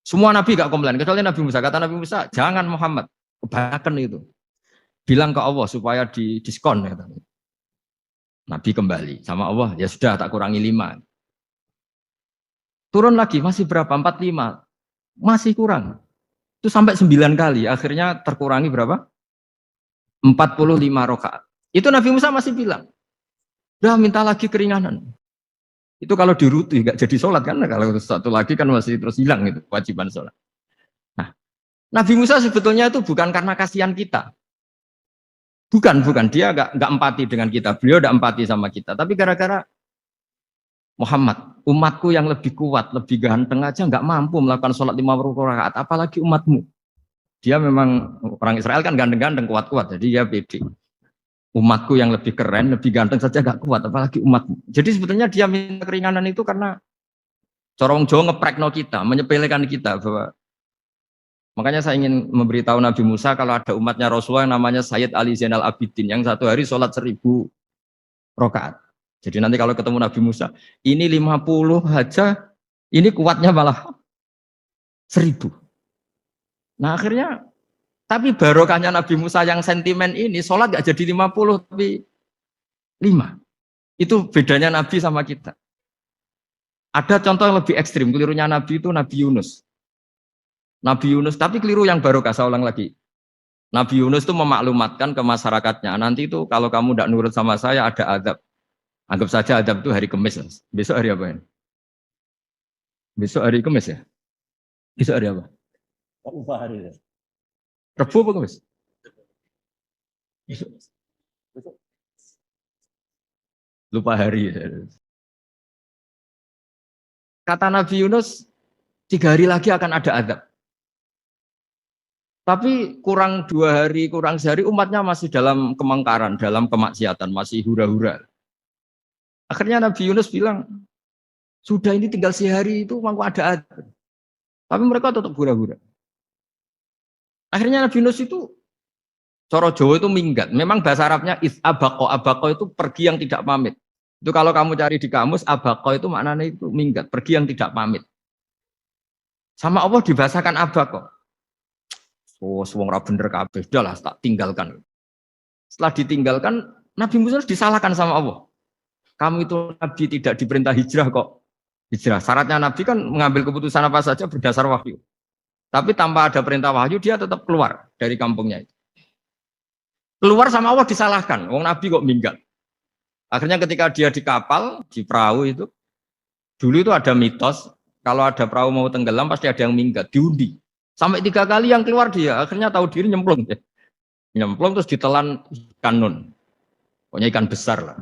Semua nabi nggak komplain kecuali Nabi Musa. Kata Nabi Musa, jangan Muhammad, kebanyakan itu. Bilang ke Allah supaya di diskon. Ya. Nabi kembali sama Allah, ya sudah tak kurangi 5. Turun lagi, masih berapa? 45. Masih kurang. Itu sampai 9 kali. Akhirnya terkurangi berapa? 45 rakaat. Itu Nabi Musa masih bilang, udah minta lagi keringanan. Itu kalau diruti nggak jadi sholat kan? Kalau satu lagi kan masih terus hilang itu kewajiban sholat. Nah, Nabi Musa sebetulnya itu bukan karena kasihan kita. Bukan. Dia nggak empati dengan kita. Beliau nggak empati sama kita. Tapi gara-gara Muhammad, umatku yang lebih kuat, lebih ganteng aja nggak mampu melakukan sholat 50 rakaat. Apalagi umatmu. Dia memang orang Israel kan ganteng-ganteng, kuat-kuat. Jadi dia pede. Umatku yang lebih keren, lebih ganteng saja gak kuat, apalagi umatmu. Jadi sebetulnya dia minta keringanan itu karena corong Jawa ngeprekno kita, menyepelekan kita bahwa makanya saya ingin memberitahu Nabi Musa kalau ada umatnya Rasulullah yang namanya Sayyid Ali Zainal Abidin yang satu hari sholat 1000 rakaat. Jadi nanti kalau ketemu Nabi Musa, ini 50 aja, ini kuatnya malah 1000. Nah akhirnya, tapi barokahnya Nabi Musa yang sentimen ini, sholat gak jadi 50, tapi 5. Itu bedanya Nabi sama kita. Ada contoh yang lebih ekstrim, kelirunya Nabi itu Nabi Yunus. Nabi Yunus, tapi keliru yang barokah, saya ulang lagi. Nabi Yunus itu memaklumatkan ke masyarakatnya, nanti itu kalau kamu tidak nurut sama saya ada adab. Anggap saja adab itu hari Kamis. Besok hari apa ya? Besok hari Kamis ya? Besok hari apa? Lupa hari ya. Rebu apa Kamis? Lupa hari ya. Kata Nabi Yunus, 3 hari lagi akan ada adab. Tapi kurang 2 hari, kurang sehari umatnya masih dalam kemungkaran, dalam kemaksiatan, masih hura-hura. Akhirnya Nabi Yunus bilang, sudah ini tinggal sehari itu mau ada adab. Tapi mereka tetap hura-hura. Akhirnya Nabi Yunus itu, coro Jawa itu minggat. Memang bahasa Arabnya abako itu pergi yang tidak pamit. Itu kalau kamu cari di kamus, abaqo itu maknanya itu minggat, pergi yang tidak pamit. Sama Allah dibahasakan abaqo. Oh, wong ra bener kabeh, udahlah tak tinggalkan. Setelah ditinggalkan, Nabi Musa disalahkan sama Allah. Kamu itu Nabi tidak diperintah hijrah kok. Hijrah. Syaratnya Nabi kan mengambil keputusan apa saja berdasar wahyu. Tapi tanpa ada perintah wahyu, dia tetap keluar dari kampungnya itu. Keluar sama Allah disalahkan. Wong Nabi kok minggat. Akhirnya ketika dia di kapal, di perahu itu, dulu itu ada mitos, kalau ada perahu mau tenggelam pasti ada yang minggat, diundi. Sampai 3 kali yang keluar dia, akhirnya tahu diri nyemplung. Nyemplung terus ditelan ikan nun. Pokoknya ikan besar lah.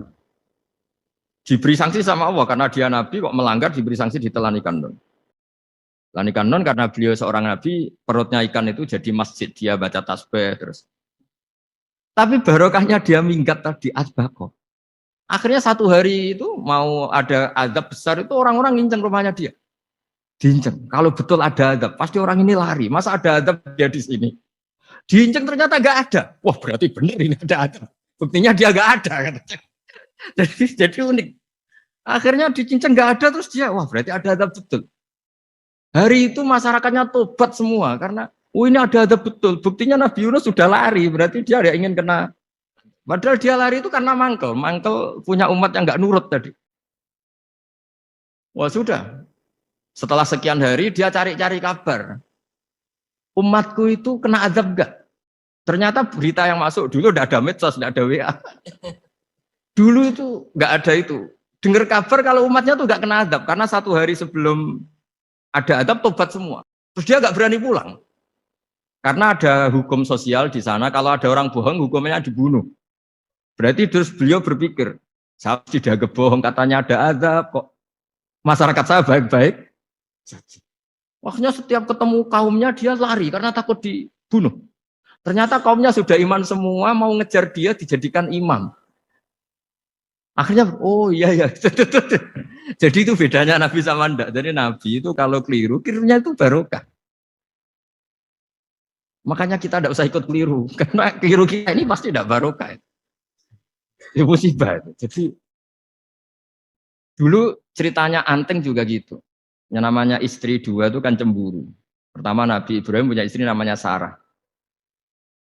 Diberi sanksi sama Allah, karena dia Nabi kok melanggar, diberi sanksi ditelan ikan nun. Telan ikan nun karena beliau seorang Nabi, perutnya ikan itu jadi masjid, dia baca tasbih terus. Tapi barokahnya dia minggat tadi, asbaqo. Akhirnya 1 hari itu mau ada azab besar itu orang-orang nginceng rumahnya dia. Diinceng. Kalau betul ada azab, pasti orang ini lari. Masa ada azab dia di sini? Diinceng ternyata nggak ada. Wah berarti benar ini ada azab. Buktinya dia nggak ada. Jadi unik. Akhirnya dicinceng nggak ada terus dia, wah berarti ada azab betul. Hari itu masyarakatnya tobat semua karena, ini ada azab betul. Buktinya Nabi Yunus sudah lari, berarti dia ada ingin kena. Padahal dia lari itu karena mangkel punya umat yang nggak nurut tadi. Wah sudah. Setelah sekian hari dia cari-cari kabar. Umatku itu kena azab enggak? Ternyata berita yang masuk dulu udah ada medsos, udah ada WA. Dulu itu enggak ada itu. Dengar kabar kalau umatnya tuh enggak kena azab karena 1 hari sebelum ada azab tobat semua. Terus dia enggak berani pulang. Karena ada hukum sosial di sana, kalau ada orang bohong hukumnya dibunuh. Berarti terus beliau berpikir, saya tidak bohong katanya ada azab kok. Masyarakat saya baik-baik. Waktunya setiap ketemu kaumnya dia lari karena takut dibunuh. Ternyata kaumnya sudah iman semua, mau ngejar dia dijadikan imam. Akhirnya, oh iya ya. Jadi itu bedanya Nabi sama ndak. Jadi Nabi itu kalau kelirunya itu barokah. Makanya kita tidak usah ikut keliru, karena keliru kita ini pasti tidak barokah. Itu musibah. Jadi dulu ceritanya Anteng juga gitu. Yang namanya istri 2 itu kan cemburu. Pertama Nabi Ibrahim punya istri namanya Sarah.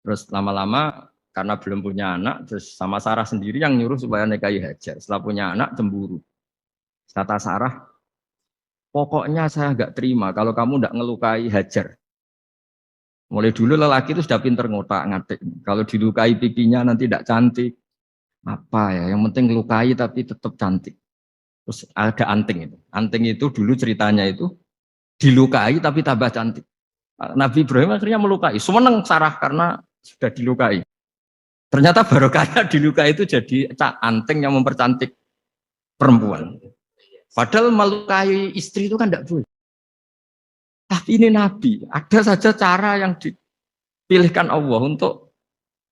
Terus lama-lama karena belum punya anak, terus sama Sarah sendiri yang nyuruh supaya nikahi Hajar. Setelah punya anak cemburu. Kata Sarah, pokoknya saya nggak terima kalau kamu nggak ngelukai Hajar. Mulai dulu lelaki itu sudah pinter ngotak-ngatik. Kalau dilukai pipinya nanti tidak cantik. Apa ya? Yang penting ngelukai tapi tetap cantik. Terus ada anting itu. Anting itu dulu ceritanya itu dilukai tapi tambah cantik. Nabi Ibrahim akhirnya melukai. Seneng Sarah karena sudah dilukai. Ternyata barokahnya dilukai itu jadi anting yang mempercantik perempuan. Padahal melukai istri itu kan tidak boleh. Tapi ini Nabi. Ada saja cara yang dipilihkan Allah untuk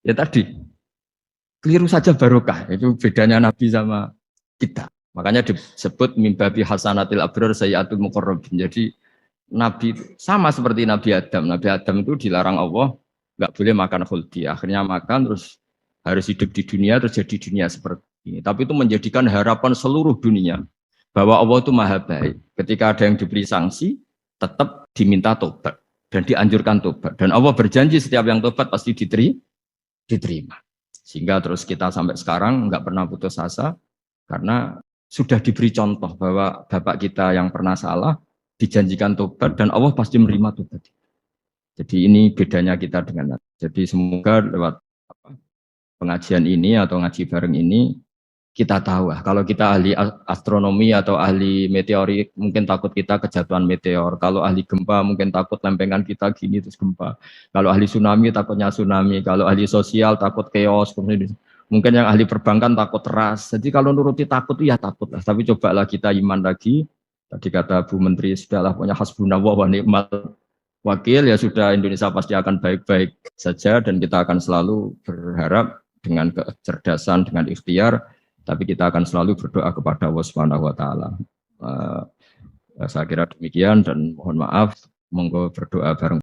ya tadi. Keliru saja barokah. Itu bedanya Nabi sama kita. Makanya disebut mimbabi hasanatil abrar sayyatul muqarrabin. Jadi Nabi sama seperti Nabi Adam. Nabi Adam itu dilarang Allah nggak boleh makan khuldi. Akhirnya makan terus harus hidup di dunia terus jadi dunia seperti ini. Tapi itu menjadikan harapan seluruh dunia bahwa Allah itu maha baik. Ketika ada yang diberi sanksi tetap diminta tobat dan dianjurkan tobat. Dan Allah berjanji setiap yang tobat pasti diterima. Sehingga terus kita sampai sekarang nggak pernah putus asa karena sudah diberi contoh bahwa bapak kita yang pernah salah dijanjikan tobat dan Allah pasti menerima tobat. Jadi ini bedanya kita dengan Nabi. Jadi semoga lewat pengajian ini atau ngaji bareng ini kita tahu kalau kita ahli astronomi atau ahli meteorik mungkin takut kita kejatuhan meteor. Kalau ahli gempa mungkin takut lempengan kita gini terus gempa. Kalau ahli tsunami takutnya tsunami. Kalau ahli sosial takut chaos. Mungkin yang ahli perbankan takut ras. Jadi kalau nuruti takut ya takut lah. Tapi cobalah kita iman lagi. Tadi kata Bu Menteri sudahlah punya hasbunallah wa ni'mal wakil ya sudah Indonesia pasti akan baik-baik saja dan kita akan selalu berharap dengan kecerdasan dengan ikhtiar. Tapi kita akan selalu berdoa kepada Allah Subhanahu wa taala. Saya kira demikian dan mohon maaf, monggo berdoa bareng.